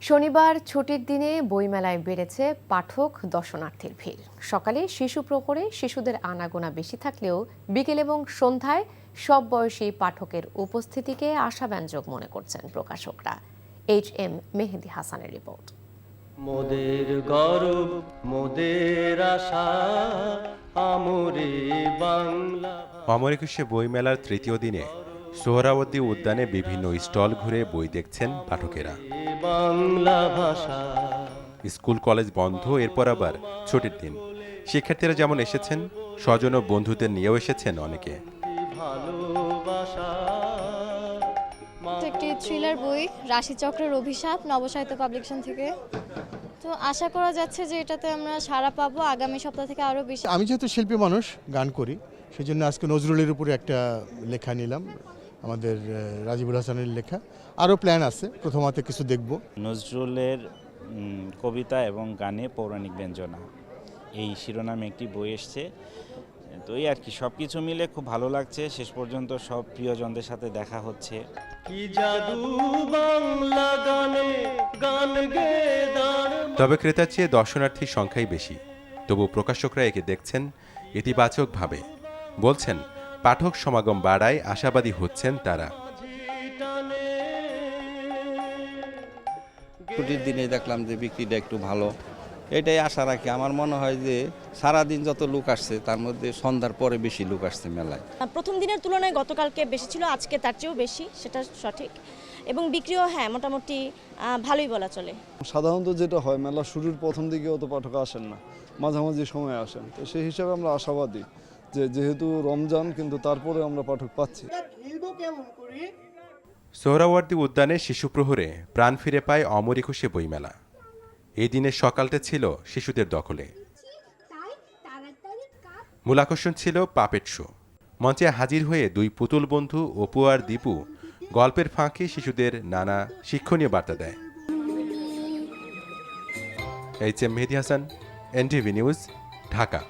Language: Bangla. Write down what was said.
শনিবার ছুটির দিনে বইমেলায় বেড়েছে পাঠক দর্শনার্থীর ভিড়। সকালে শিশু প্রহরে শিশুদের আনাগোনা বেশি থাকলেও বিকেল এবং সন্ধ্যায় সব বয়সী পাঠকের উপস্থিতিকে আশাব্যঞ্জক মনে করছেন প্রকাশকরা। HM মেহেদী হাসানের রিপোর্ট। মোদের গর্ব মোদের আশা আমরে বাংলা। অমর একুশে বইমেলার তৃতীয় দিনে সোহরাওয়ার্দী উদ্যানে বিভিন্ন স্টল ঘুরে বই দেখছেন পাঠকেরা। বাংলা ভাষা স্কুল কলেজ বন্ধ, এরপর আবার ছুটির দিন। শিক্ষার্থীরা যেমন এসেছেন, স্বজন ও বন্ধুদের নিয়েও এসেছেন অনেকে। ভালোবাসা একটি থ্রিলার বই, রাশিচক্রের অভিশাপ, নবসাহিত্য পাবলিকেশন থেকে। তো আশা করা যাচ্ছে যে এটাতে আমরা সাড়া পাবো আগামী সপ্তাহ থেকে আরও বেশি। আমি যেহেতু শিল্পী মানুষ, গান করি, সেই জন্য আজকে নজরুলের উপরে একটা লেখা নিলাম, আমাদের রাজিবুল হাসানের লেখা। আরও প্ল্যান আছে, প্রথমত কিছু দেখব। নজরুলের কবিতা এবং গানে পৌরাণিক ব্যঞ্জনা, এই শিরোনামে একটি বই এসছে। তো এই আর কি, সব কিছু মিলে খুব ভালো লাগছে। শেষ পর্যন্ত সব প্রিয়জনদের সাথে দেখা হচ্ছে। কি জাদু বাংলা গানে গান গেয়ে দাঁড়। তবে ক্রেতার চেয়ে দর্শনার্থীর সংখ্যাই বেশি। তবু প্রকাশকরা একে দেখছেন ইতিবাচকভাবে। বলছেন, পাঠক সমাগম বাড়ায় আশাবাদী হচ্ছেন তারা। ছুটির দিনে দেখলাম যে বিক্রিটা একটু ভালো, এটাই আশা রাখি। আমার মনে হয় যে সারাদিন যত লোক আসছে তার মধ্যে সন্ধ্যার পরে বেশি লোক আসছে মেলায়। প্রথম দিনের তুলনায় গতকালকে বেশি ছিল, আজকে তার চেয়েও বেশি, সেটা সঠিক। এবং বিক্রিও মোটামুটি ভালোই বলা চলে। সাধারণত যেটা হয়, মেলা শুরুর প্রথম দিকে অত পাঠক আসেন না, মাঝামাঝি সময় আসেন। তো সেই হিসাবে আমরা আশাবাদী যে যেহেতু রমজান, কিন্তু তারপরে আমরা পাঠক পাচ্ছি। সোহরাওয়ার্দী উদ্যানে শিশু প্রহরে প্রাণ ফিরে পায় অমর একুশে বইমেলা। এই দিনের সকালটা ছিল শিশুদের দখলে। মূল আকর্ষণ ছিল পাপেট শো। মঞ্চে হাজির হয়ে দুই পুতুল বন্ধু অপু আর দীপু গল্পের ফাঁকে শিশুদের নানা শিক্ষণীয় বার্তা দেয়। HM মেহেদী হাসান, NTV নিউজ, ঢাকা।